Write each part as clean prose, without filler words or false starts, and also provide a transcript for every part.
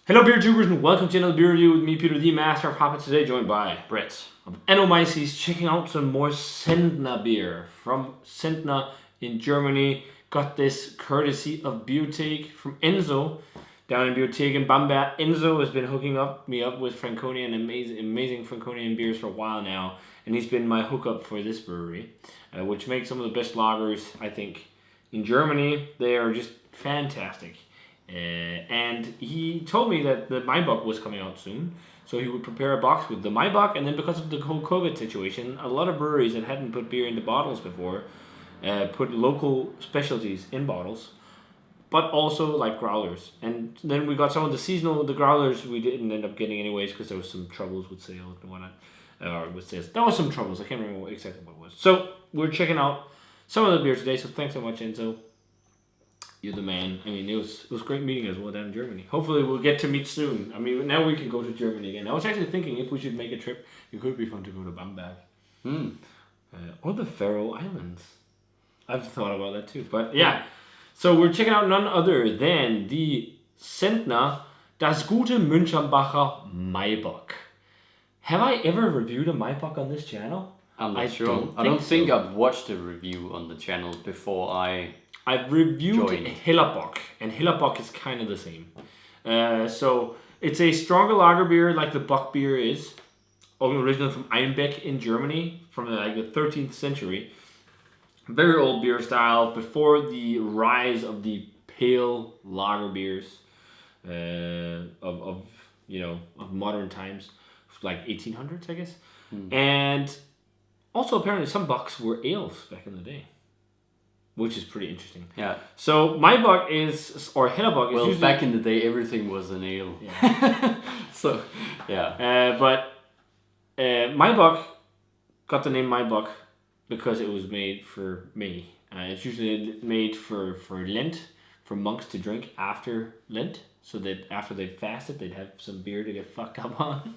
Hello beer tubers and welcome to another beer review with me, Peter, the master of Hoppets, today joined by Brett of Enomyces, checking out some more Zehendner beer from Zehendner in Germany. Got this courtesy of Bierothek from Enzo down in Bierothek in Bamberg. Enzo has been hooking me up with Franconian, amazing Franconian beers for a while now, and he's been my hookup for this brewery, which makes some of the best lagers, I think, in Germany. They are just fantastic. And he told me that the Maibock was coming out soon, so he would prepare a box with the Maibock. And then because of the whole COVID situation, a lot of breweries that hadn't put beer into bottles before put local specialties in bottles, but also like growlers. And then we got some of the growlers we didn't end up getting anyways because there was some troubles with sales and whatnot. With sales, there was some troubles. I can't remember exactly what it was. So we're checking out some of the beer today. So thanks so much, Enzo. You're the man. I mean, it was great meeting us well down in Germany. Hopefully we'll get to meet soon. I mean, now we can go to Germany again. I was actually thinking if we should make a trip, it could be fun to go to Bamberg. Or the Faroe Islands. I've thought about that too. But yeah, so we're checking out none other than the Zehendner Das Gute Mönchsambacher Maibock. Have I ever reviewed a Maibock on this channel? I'm not sure. I don't think I've watched a review on the channel before I've reviewed Hellerbock, and Hellerbock is kind of the same. So it's a stronger lager beer like the Bock beer is, originally from Einbeck in Germany from the 13th century. Very old beer style before the rise of the pale lager beers of modern times, like 1800s, I guess. And also apparently some Bocks were ales back in the day, which is pretty interesting. Yeah. So Maibock Hellerbock is usually... back in the day, everything was an ale. Yeah. So, yeah. But Maibock got the name Maibock because it was made for May. It's usually made for Lent, for monks to drink after Lent, so that after they fasted, they'd have some beer to get fucked up on.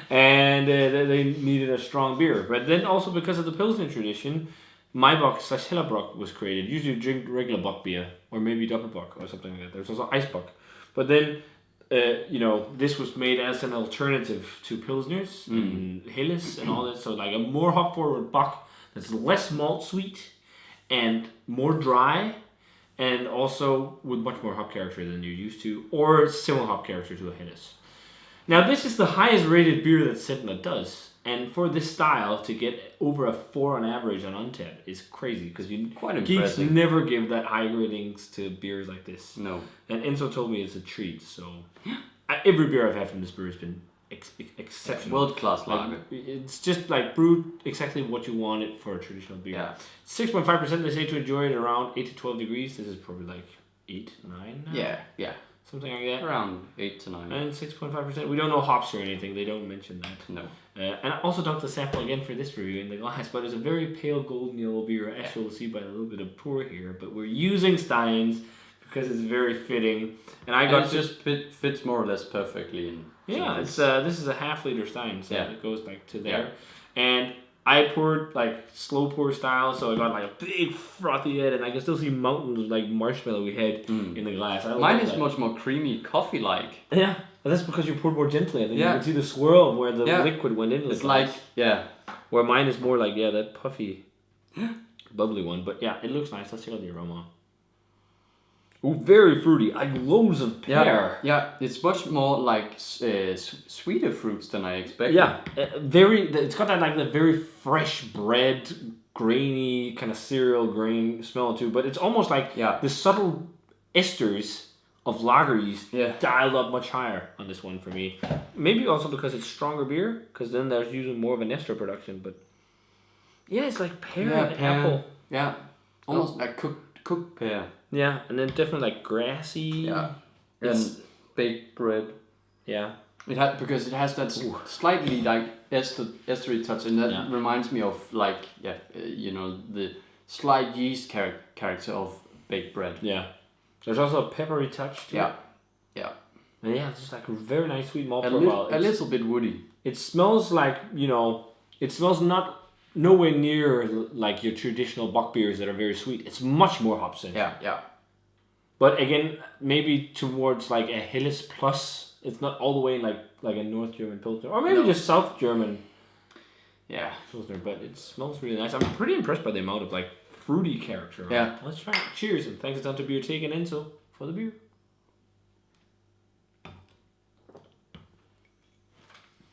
And they needed a strong beer. But then also because of the Pilsner tradition, Maibock / Hellerbock was created. Usually you drink regular Bock beer, or maybe Doppelbock or something like that. There's also Eisbock. But then, this was made as an alternative to Pilsners and Helles and all that. So like a more hop forward Bock that's less malt sweet and more dry, and also with much more hop character than you're used to, or similar hop character to a Helles. Now this is the highest rated beer that Zehendner does. And for this style, to get over a 4 on average on Untappd is crazy, because geeks never give that high ratings to beers like this. No. And Enzo told me it's a treat, so every beer I've had from this brewery has been exceptional. World-class lager. It's just like brewed exactly what you want it for a traditional beer. Yeah. 6.5% they say to enjoy it around 8 to 12 degrees. This is probably like 8, 9 now. Yeah. Something like that. Around 8 to 9. And 6.5%. We don't know hops or anything. They don't mention that. No. And I also dumped the sample again for this review in the glass, but it's a very pale golden yellow beer, as you'll see by a little bit of pour here. But we're using Steins because it's very fitting. And it just fits more or less perfectly in. Yeah, this is a half-liter Stein, so it goes like to there. Yeah. And I poured like slow pour style, so I got like a big frothy head, and I can still see mountains of like marshmallowy head in the glass. Mine is much more creamy, coffee-like. Yeah, but that's because you poured more gently. I think you can see the swirl of where the liquid went into the glass. Where mine is more like that puffy, bubbly one. But yeah, it looks nice. Let's check out the aroma. Ooh, very fruity, like loads of pear. Yeah, it's much more like sweeter fruits than I expected. Yeah, it's got that like the very fresh bread, grainy kind of cereal grain smell too. But it's almost like the subtle esters of lager yeast dialed up much higher on this one for me. Maybe also because it's stronger beer, because then there's usually more of an ester production. But yeah, it's like pear and apple. Yeah, almost like cooked pear. Yeah, and then definitely like grassy. Yeah, and baked bread. Yeah, because it has that slightly like estery touch, and that reminds me of like the slight yeast character of baked bread. Yeah, there's also a peppery touch to it. Yeah, and it's just like a very nice sweet malt profile. A little bit woody. It smells like it smells nowhere near like your traditional Bock beers that are very sweet. It's much more hop centered. Yeah. But again, maybe towards like a Helles plus It's not all the way like a North German Pilsner. Or maybe just South German Pilsner. But it smells really nice. I'm pretty impressed by the amount of like fruity character. Yeah. Let's try it. Cheers, and thanks down to Bierothek and Enzo for the beer.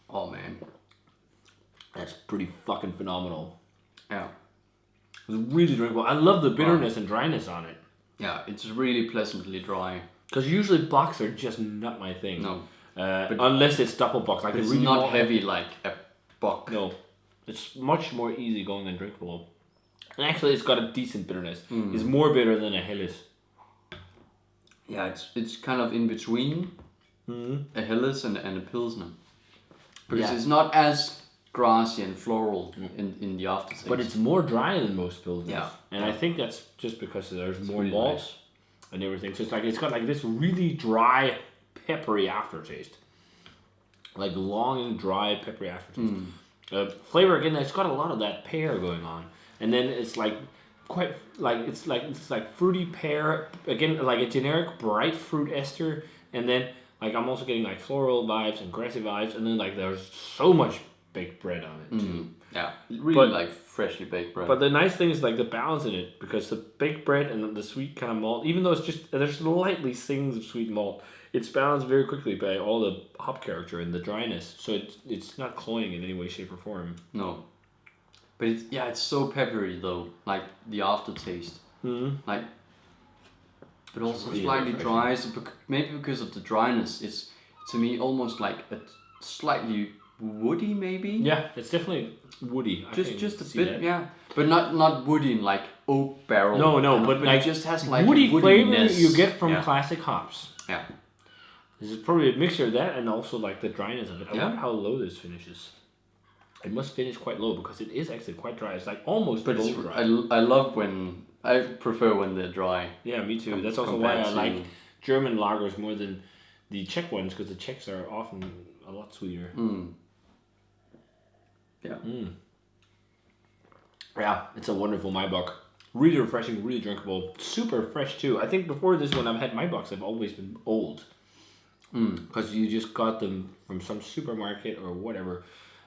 Oh man. That's pretty fucking phenomenal. Yeah. It's really drinkable. I love the bitterness and dryness on it. Yeah, it's really pleasantly dry. Because usually bocks are just not my thing. No. But unless it's double bocks. Like it's really not heavy like a bock. No. It's much more easygoing and drinkable. And actually it's got a decent bitterness. It's more bitter than a Helles. Yeah, it's kind of in between a Helles and a Pilsner. Because it's not as grassy and floral in the aftertaste. But it's more dry than most Pilsners. Yeah. And I think that's just because there's more really malt and everything. So it's got like this really dry, peppery aftertaste. Like long and dry, peppery aftertaste. Flavor again, it's got a lot of that pear going on. And then it's like quite like it's like fruity pear, again like a generic bright fruit ester, and then like I'm also getting like floral vibes and grassy vibes, and then like there's so much baked bread on it too. Yeah, really like freshly baked bread. But the nice thing is like the balance in it, because the baked bread and the sweet kind of malt, even though it's just there's lightly sings of sweet malt, it's balanced very quickly by all the hop character and the dryness. So it's not cloying in any way, shape, or form. No. But it's so peppery though, like the aftertaste. Like, but also really slightly dry. So maybe because of the dryness, it's to me almost like a slightly woody, maybe. Yeah, it's definitely woody. Just a bit, that. But not woody in like oak barrel. No, but like it just has like woody a flavor woodiness. you get from classic hops. Yeah. This is probably a mixture of that and also like the dryness of it. I wonder how low this finishes. It must finish quite low because it is actually quite dry. It's like almost dry. I love when I prefer when they're dry. Yeah, me too. That's also why I like German lagers more than the Czech ones, because the Czechs are often a lot sweeter. Yeah. Yeah, it's a wonderful Maibock. Really refreshing, really drinkable, super fresh too. I think before this one I've had Maibocks, I've always been old. Because you just got them from some supermarket or whatever.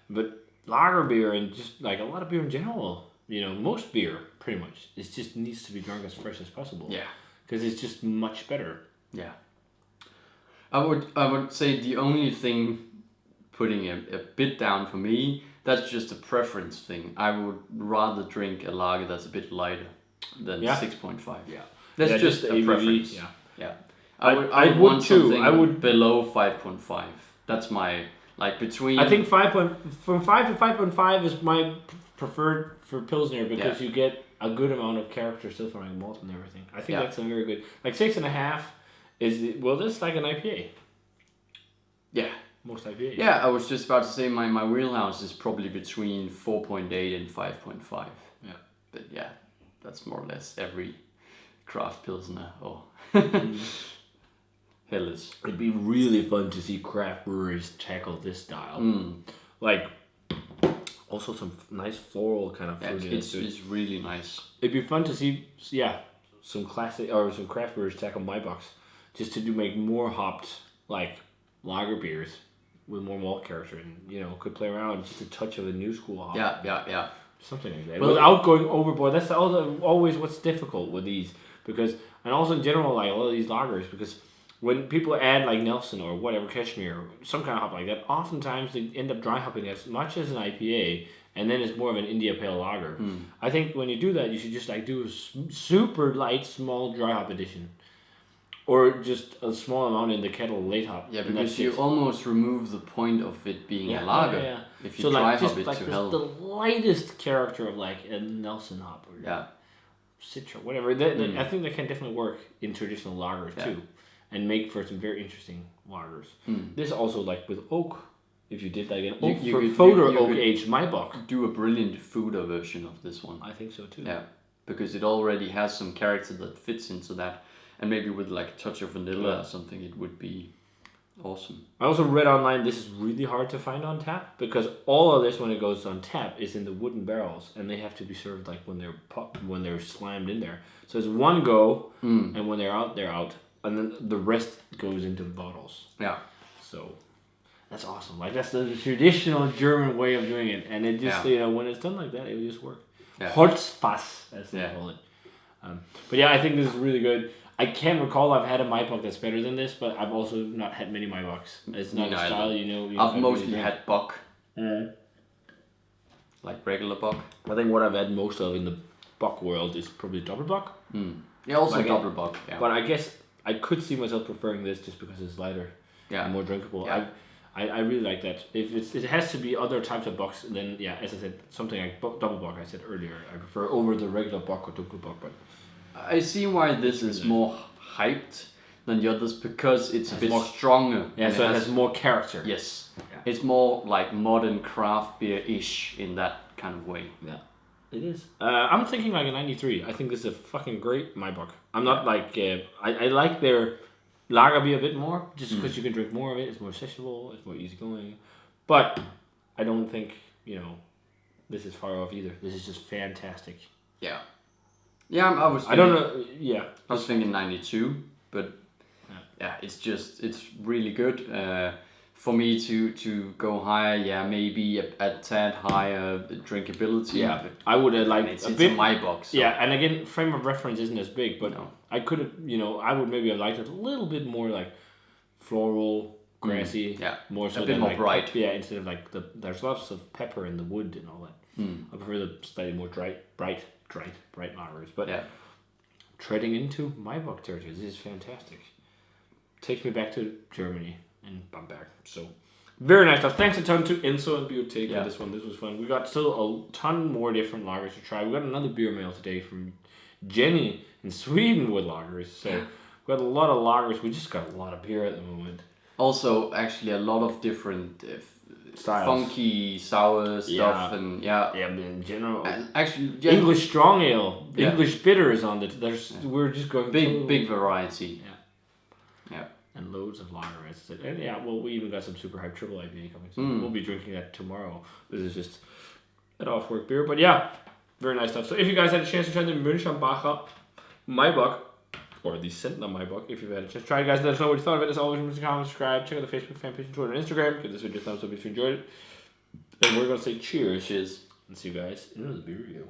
But lager beer and just like a lot of beer in general, most beer pretty much, it just needs to be drunk as fresh as possible. Yeah. Because it's just much better. Yeah. I would say the only thing putting a bit down for me, that's just a preference thing. I would rather drink a lager that's a bit lighter than 6.5. Yeah. That's just a preference. Yeah. I would want something below 5.5. That's my between. I think from 5 to 5.5 is my preferred for Pilsner, because you get a good amount of character still from malt and everything. I think that's a very good. Like 6.5 is that's like an IPA. Yeah. Most IPAs. Yeah, I was just about to say my wheelhouse is probably between 4.8 and 5.5. Yeah. But yeah, that's more or less every craft Pilsner or Helles. It'd be really fun to see craft breweries tackle this style. Like, also some nice floral kind of fruit. It's really nice. It'd be fun to see, some classic or some craft brewers tackle Maibocks, just to make more hopped like lager beers with more malt character, and could play around just a touch of a new school hop. Yeah. Something like that. Without going overboard. That's always what's difficult with these, and also in general, like a lot of these lagers, because when people add like Nelson or whatever, Kashmir, or some kind of hop like that, oftentimes they end up dry hopping as much as an IPA, and then it's more of an India Pale Lager. I think when you do that, you should just like do a super light, small dry hop addition. Or just a small amount in the kettle late hop. Yeah, because you almost remove the point of it being a lager. Yeah. If you dry hop it to hell. The lightest character of like a Nelson hop or Citra, whatever. I think that can definitely work in traditional lagers too, and make for some very interesting lagers. This also like with oak. If you did like an oak aged Maibock, do a brilliant foeder version of this one. I think so too. Yeah, because it already has some character that fits into that. And maybe with like a touch of vanilla or something, it would be awesome. I also read online this is really hard to find on tap, because all of this, when it goes on tap, is in the wooden barrels, and they have to be served like when they're slammed in there. So it's one go, and when they're out, and then the rest goes into bottles. Yeah. So that's awesome. Like that's the traditional German way of doing it, and it just when it's done like that, it will just work. Yeah. Holzfass, as they call it. But yeah, I think this is really good. I can't recall I've had a Maibock that's better than this, but I've also not had many Maibocks. It's not a style, I've mostly had Bock. Like regular Bock. I think what I've had most of in the Bock world is probably double Bock. Yeah, also double Bock. Yeah. But I guess I could see myself preferring this just because it's lighter and more drinkable. Yeah. I really like that. If it has to be other types of Bocks, then as I said, something like double Bock I said earlier, I prefer over the regular Bock or double Bock. But I see why this is more hyped than the others because it's a bit more stronger. Yeah, so it has more character. Yes. Yeah. It's more like modern craft beer-ish in that kind of way. Yeah, it is. I'm thinking like a 93. I think this is a fucking great Maibock. I'm not like... I like their lager beer a bit more, just because you can drink more of it. It's more sessionable, it's more easygoing. But I don't think, this is far off either. This is just fantastic. Yeah. Yeah, I was thinking... I don't know, yeah. I was thinking 92, but it's really good. For me to go higher, maybe a tad higher drinkability. Yeah, I would have liked it's a Maibock. So. Yeah, and again, frame of reference isn't as big, but I could have, I would maybe have liked it a little bit more like floral, grassy, more so a bit more like, bright. Yeah, instead of like there's lots of pepper in the wood and all that. I prefer the slightly more bright lagers. But treading into Maibock territory, this is fantastic. Takes me back to Germany and Bamberg. So very nice stuff. Thanks a ton to Enzo and Bierothek for this one. This was fun. We got still a ton more different lagers to try. We got another beer mail today from Jenny in Sweden with lagers. So we got a lot of lagers. We just got a lot of beer at the moment. Also, actually, a lot of different styles. Funky sour stuff and in general. Actually, English strong ale, English bitters on it. We're just going big variety. Yeah. And loads of lager, as I said. And we even got some super hype triple IPA coming. So we'll be drinking that tomorrow. This is just an off work beer. But very nice stuff. So if you guys had a chance to try the Mönchsambacher Maibock, or the Zehendner Maibock, if you've had a chance to try it, guys, let us know what you thought of it. As always, remember to comment, subscribe, check out the Facebook fan page, and Twitter, and Instagram. Give this video a thumbs up if you enjoyed it. And we're going to say cheers. Cheers. And see you guys in another beer review.